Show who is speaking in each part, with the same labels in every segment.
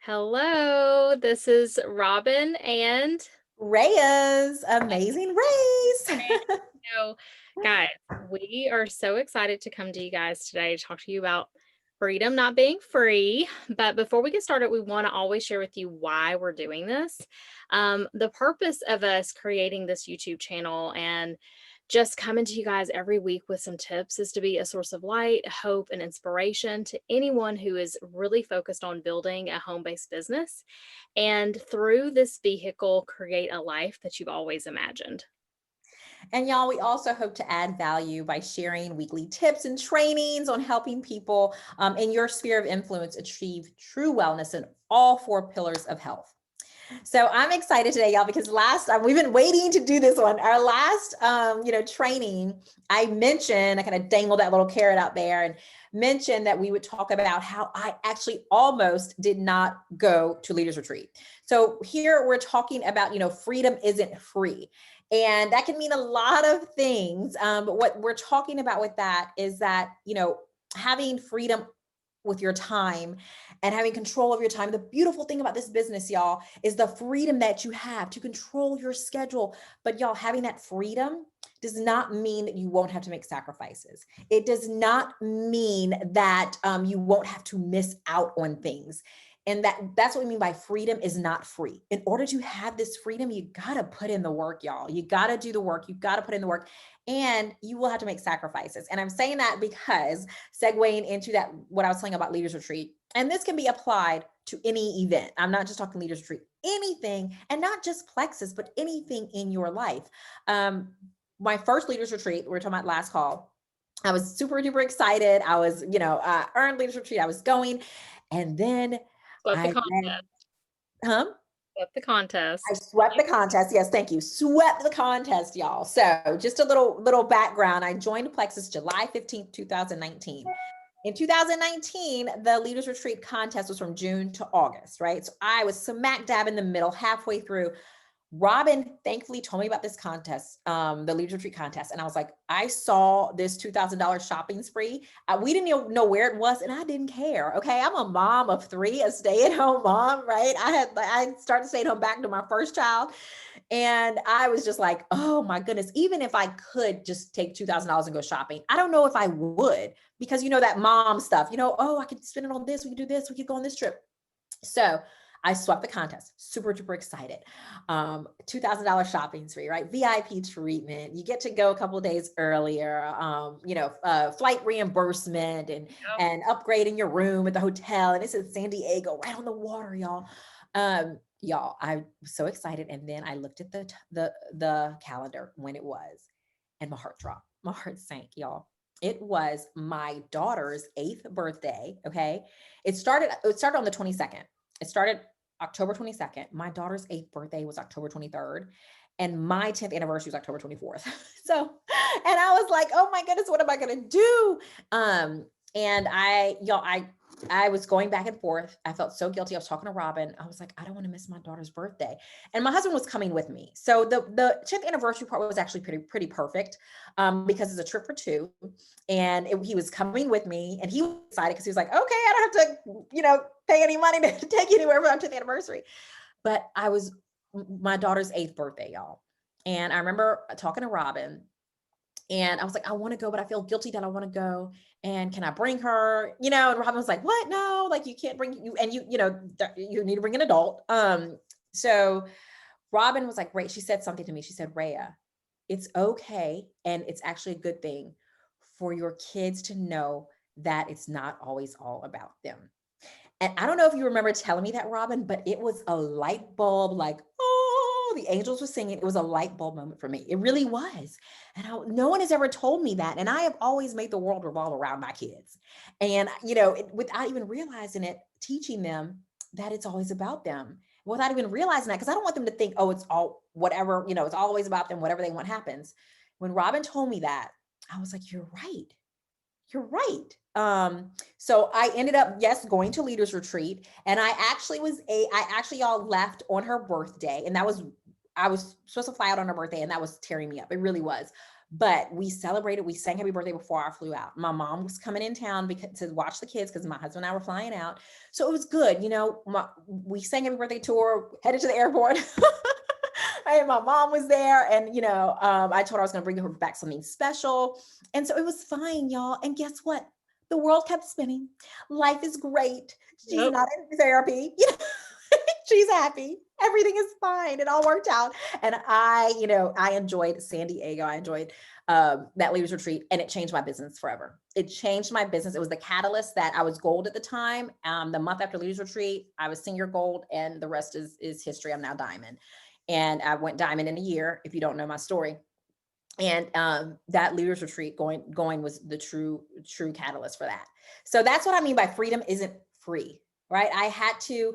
Speaker 1: Hello, this is Robin and
Speaker 2: Raya's Amazing Race.
Speaker 1: so guys, we are so excited to come to you guys today to talk to you about freedom not being free. But before we get started, we want to always share with you why we're doing this. The purpose of us creating this YouTube channel and just coming to you guys every week with some tips is to be a source of light, hope, and inspiration to anyone who is really focused on building a home based business. And through this vehicle, create a life that you've always imagined.
Speaker 2: And y'all, we also hope to add value by sharing weekly tips and trainings on helping people in your sphere of influence achieve true wellness in all four pillars of health. So I'm excited today, y'all, because last time we've been waiting to do this one. Our last, training, I kind of dangled that little carrot out there and mentioned that we would talk about how I actually almost did not go to Leaders Retreat. So here we're talking about, freedom isn't free. And that can mean a lot of things. But what we're talking about with that is that, having freedom with your time and having control of your time. The beautiful thing about this business, y'all, is the freedom that you have to control your schedule. But y'all, having that freedom does not mean that you won't have to make sacrifices. It does not mean that you won't have to miss out on things. And that's what we mean by freedom is not free. In order to have this freedom, you got to put in the work, y'all. You got to do the work. You got to put in the work, and you will have to make sacrifices. And I'm saying that because segueing into that, what I was saying about Leaders Retreat, and this can be applied to any event. I'm not just talking Leaders Retreat, anything, and not just Plexus, but anything in your life. My first Leaders Retreat, we were talking about last call, I was super duper excited. I was, earned Leaders Retreat. I was going. And then
Speaker 1: Swept the
Speaker 2: I read,
Speaker 1: contest.
Speaker 2: huh?
Speaker 1: Swept the
Speaker 2: I
Speaker 1: contest.
Speaker 2: swept the contest. Yes, thank you. Swept the contest, y'all. So just a little background. I joined Plexus July 15th, 2019. In 2019, the Leaders Retreat contest was from June to August, right? So I was smack dab in the middle, halfway through. Robin thankfully told me about this contest, the Leaders Retreat contest. And I was like, I saw this $2,000 shopping spree. We didn't even know where it was, and I didn't care. Okay. I'm a mom of three, a stay-at-home mom, right? I started staying home back to my first child. And I was just like, oh my goodness, even if I could just take $2,000 and go shopping, I don't know if I would, because that mom stuff, oh, I could spend it on this. We could do this. We could go on this trip. So I swept the contest, super duper excited. $2,000 shopping spree, right? VIP treatment. You get to go a couple of days earlier. Flight reimbursement and upgrading your room at the hotel. And it's in San Diego, right on the water, y'all. Y'all, I was so excited, and then I looked at the calendar when it was, and my heart dropped. My heart sank, y'all. It was my daughter's 8th birthday. Okay, it started on the 22nd. It started October 22nd. My daughter's 8th birthday was October 23rd. And my 10th anniversary was October 24th. So, and I was like, oh my goodness, what am I going to do? And I was going back and forth. I felt so guilty. I was talking to Robin. I was like, I don't want to miss my daughter's birthday. And my husband was coming with me. So the 10th anniversary part was actually pretty perfect, because it's a trip for two. And he was coming with me, and he was excited because he was like, okay, I don't have to, pay any money to take you anywhere for our 10th anniversary. But I was my daughter's 8th birthday, y'all. And I remember talking to Robin, and I was like, I want to go, but I feel guilty that I want to go. And can I bring her? And Robin was like, what? No, like you can't bring you, and you need to bring an adult. So Robin was like, great. She said something to me. She said, Rhea, it's okay. And it's actually a good thing for your kids to know that it's not always all about them. And I don't know if you remember telling me that, Robin, but it was a light bulb, like, oh, the angels were singing. It was a light bulb moment for me. It really was. And no one has ever told me that. And I have always made the world revolve around my kids. And, without even realizing it, teaching them that it's always about them without even realizing that, because I don't want them to think, oh, it's all whatever, it's always about them, whatever they want happens. When Robin told me that, I was like, you're right. You're right. So I ended up, yes, going to Leaders Retreat, and I actually all left on her birthday, and I was supposed to fly out on her birthday, and that was tearing me up. It really was. But we celebrated, we sang happy birthday before I flew out. My mom was coming in town to watch the kids because my husband and I were flying out. So it was good. We sang happy birthday to her, headed to the airport. And my mom was there. And, I told her I was going to bring her back something special. And so it was fine, y'all. And guess what? The world kept spinning. Life is great. She's
Speaker 1: Yep.
Speaker 2: not in therapy. She's happy. Everything is fine. It all worked out. And I enjoyed San Diego. I enjoyed that leaders retreat, and it changed my business forever. It changed my business. It was the catalyst that I was gold at the time. The month after leaders retreat, I was senior gold, and the rest is history. I'm now diamond. And I went diamond in a year, if you don't know my story. And that leaders retreat going was the true catalyst for that. So that's what I mean by freedom isn't free, right? I had to,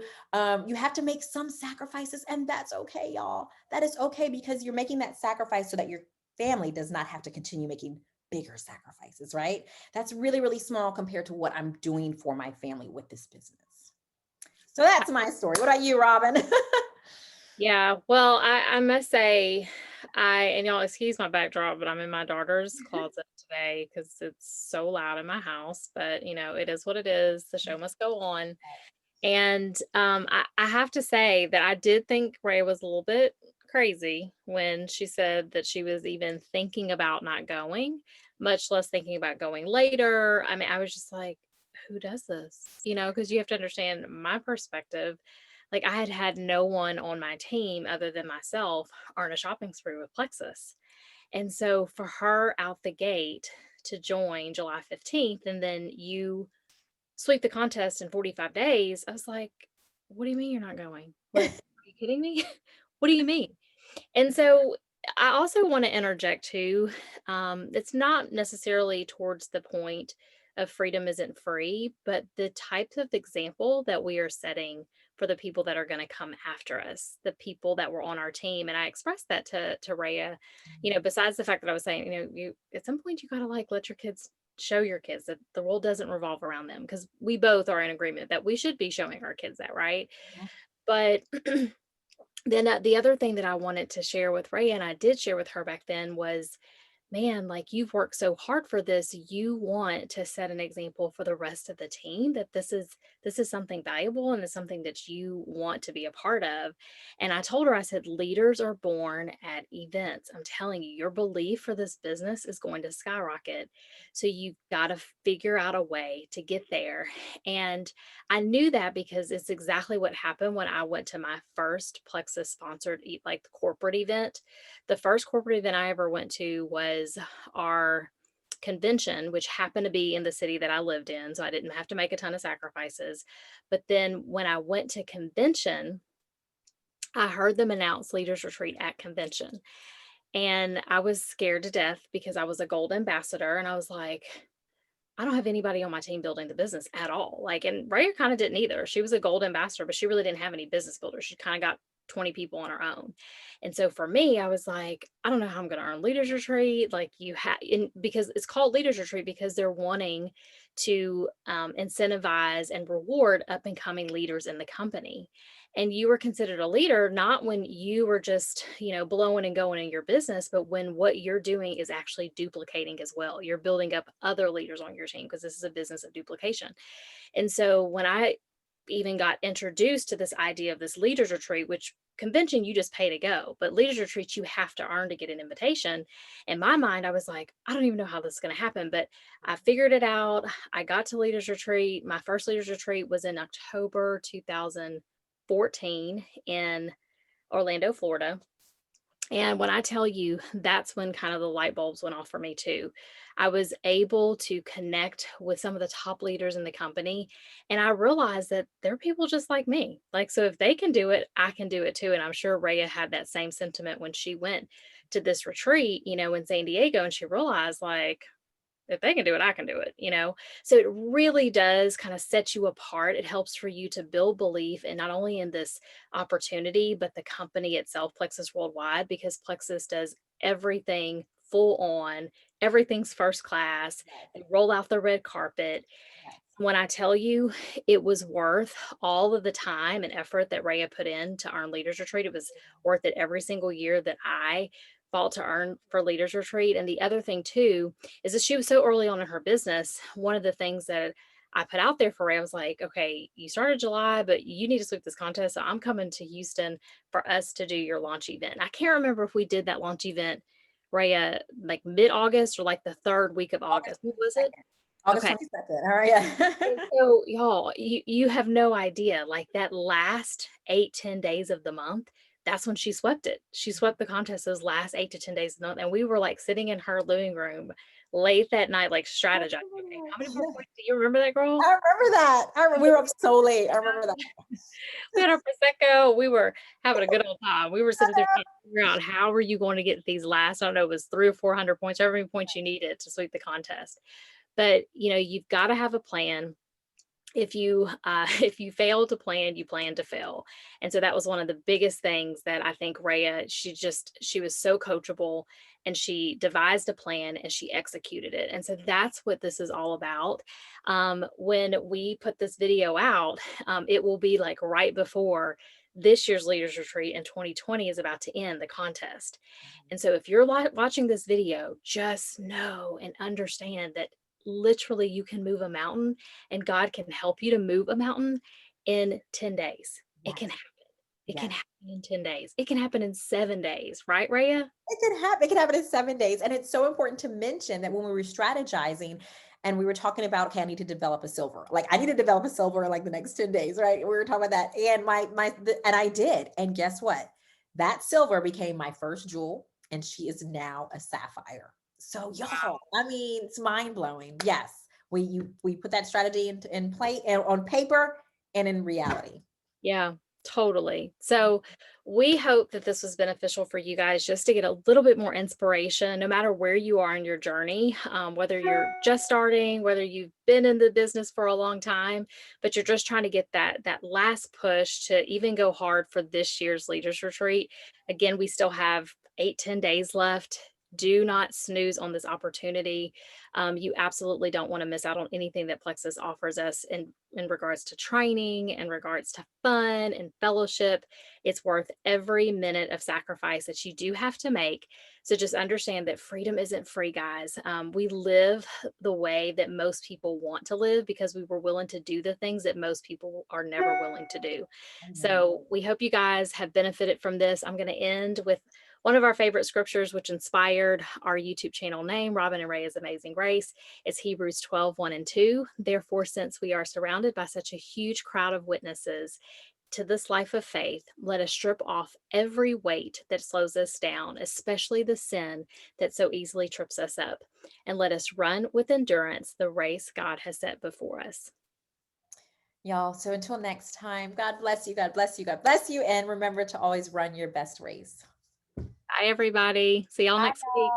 Speaker 2: you have to make some sacrifices, and that's okay, y'all. That is okay, because you're making that sacrifice so that your family does not have to continue making bigger sacrifices, right? That's really, really small compared to what I'm doing for my family with this business. So that's my story. What about you, Robin?
Speaker 1: Yeah, well, I must say, and y'all excuse my backdrop, but I'm in my daughter's closet today because it's so loud in my house. But it is what it is. The show must go on. And I have to say that I did think Ray was a little bit crazy when she said that she was even thinking about not going, much less thinking about going later. I mean, I was just like, who does this? Because you have to understand my perspective. Like, I had had no one on my team other than myself earn a shopping spree with Plexus. And so for her out the gate to join July 15th, and then you sweep the contest in 45 days, I was like, what do you mean you're not going? Like, are you kidding me? What do you mean? And so I also want to interject too. It's not necessarily towards the point of freedom isn't free, but the types of example that we are setting for the people that are going to come after us, the people that were on our team. And I expressed that to Rhea, besides the fact that I was saying, you at some point you gotta like let your kids show your kids that the world doesn't revolve around them, because we both are in agreement that we should be showing our kids that, right? But then the other thing that I wanted to share with Ray, and I did share with her back then, was, man, like, you've worked so hard for this. You want to set an example for the rest of the team that this is something valuable and it's something that you want to be a part of. And I told her, I said, leaders are born at events. I'm telling you, your belief for this business is going to skyrocket. So you've got to figure out a way to get there. And I knew that because it's exactly what happened when I went to my first Plexus sponsored like corporate event. The first corporate event I ever went to was our convention, which happened to be in the city that I lived in. So I didn't have to make a ton of sacrifices. But then when I went to convention, I heard them announce Leaders Retreat at convention. And I was scared to death because I was a gold ambassador. And I was like, I don't have anybody on my team building the business at all. Like, and Raya kind of didn't either. She was a gold ambassador, but she really didn't have any business builders. She kind of got 20 people on her own. And so for me, I was like, I don't know how I'm going to earn Leaders Retreat. Like, because it's called Leaders Retreat because they're wanting to incentivize and reward up and coming leaders in the company. And you were considered a leader not when you were just blowing and going in your business, but when what you're doing is actually duplicating as well. You're building up other leaders on your team, because this is a business of duplication. And so when I even got introduced to this idea of this leaders retreat, which convention you just pay to go, but leaders retreat you have to earn to get an invitation. In my mind, I was like, I don't even know how this is going to happen, but I figured it out. I got to leaders retreat. My first leaders retreat was in October 2014 in Orlando, Florida. And when I tell you, that's when kind of the light bulbs went off for me too. I was able to connect with some of the top leaders in the company. And I realized that they're people just like me. Like, so if they can do it, I can do it too. And I'm sure Rhea had that same sentiment when she went to this retreat, in San Diego, and she realized, like, if they can do it, I can do it. So it really does kind of set you apart. It helps for you to build belief, and not only in this opportunity, but the company itself, Plexus Worldwide, because Plexus does everything full on, everything's first class. They roll out the red carpet. When I tell you, it was worth all of the time and effort that Rhea put in to earn Leaders Retreat. It was worth it every single year that I Vault to Earn for Leaders Retreat. And the other thing too is that she was so early on in her business. One of the things that I put out there for Ray, I was like, okay, you started July, but you need to sweep this contest. So I'm coming to Houston for us to do your launch event. I can't remember if we did that launch event, Raya, like mid-August or like the third week of August. What was it?
Speaker 2: August
Speaker 1: Okay.
Speaker 2: 22nd. All right. Yeah.
Speaker 1: And so y'all, you have no idea, like that last 8-10 days of the month, that's when she swept it. She swept the contest those last 8 to 10 days of the month. And we were like sitting in her living room late that night, like strategizing. Okay, how many more points? Do you remember that, girl?
Speaker 2: I remember that. We were up so late. I remember that.
Speaker 1: We had our Prosecco. We were having a good old time. We were sitting there trying to figure out how are you going to get these last, I don't know, it was 300 or 400 points, however many points you needed to sweep the contest. But you've got to have a plan. If you if you fail to plan, you plan to fail. And so that was one of the biggest things that I think Rhea, she was so coachable, and she devised a plan and she executed it. And so that's what this is all about. When we put this video out, it will be like right before this year's leaders retreat in 2020 is about to end, the contest. And so if you're watching this video, just know and understand that literally you can move a mountain, and God can help you to move a mountain in 10 days. It can
Speaker 2: Yes.
Speaker 1: happen. It can
Speaker 2: Yes.
Speaker 1: happen in 10 days. It can happen in 7 days, right, Rhea?
Speaker 2: It can happen. It can happen in 7 days. And it's so important to mention that when we were strategizing and we were talking about, okay, I need to develop a silver. Like I need to develop a silver in like the next 10 days, right? We were talking about that. And and I did. And guess what? That silver became my first jewel. And she is now a sapphire. So
Speaker 1: Wow.
Speaker 2: y'all, I mean, it's mind blowing. Yes. We put that strategy in play and on paper and in reality.
Speaker 1: Yeah, totally. So we hope that this was beneficial for you guys just to get a little bit more inspiration, no matter where you are in your journey, whether you're just starting, whether you've been in the business for a long time, but you're just trying to get that last push to even go hard for this year's leaders retreat. Again, we still have 8-10 days left. Do not snooze on this opportunity. You absolutely don't want to miss out on anything that Plexus offers us in regards to training, in regards to fun and fellowship. It's worth every minute of sacrifice that you do have to make. So just understand that freedom isn't free, guys. We live the way that most people want to live because we were willing to do the things that most people are never willing to do.
Speaker 2: Amen.
Speaker 1: So we hope you guys have benefited from this. I'm going to end with one of our favorite scriptures, which inspired our YouTube channel name, Robin and Rhea's Amazing Grace. It's Hebrews 12:1 and 2. Therefore, since we are surrounded by such a huge crowd of witnesses to this life of faith, let us strip off every weight that slows us down, especially the sin that so easily trips us up, and let us run with endurance the race God has set before us.
Speaker 2: Y'all, so until next time, God bless you, God bless you, God bless you. And remember to always run your best race.
Speaker 1: Bye, everybody. See y'all next week.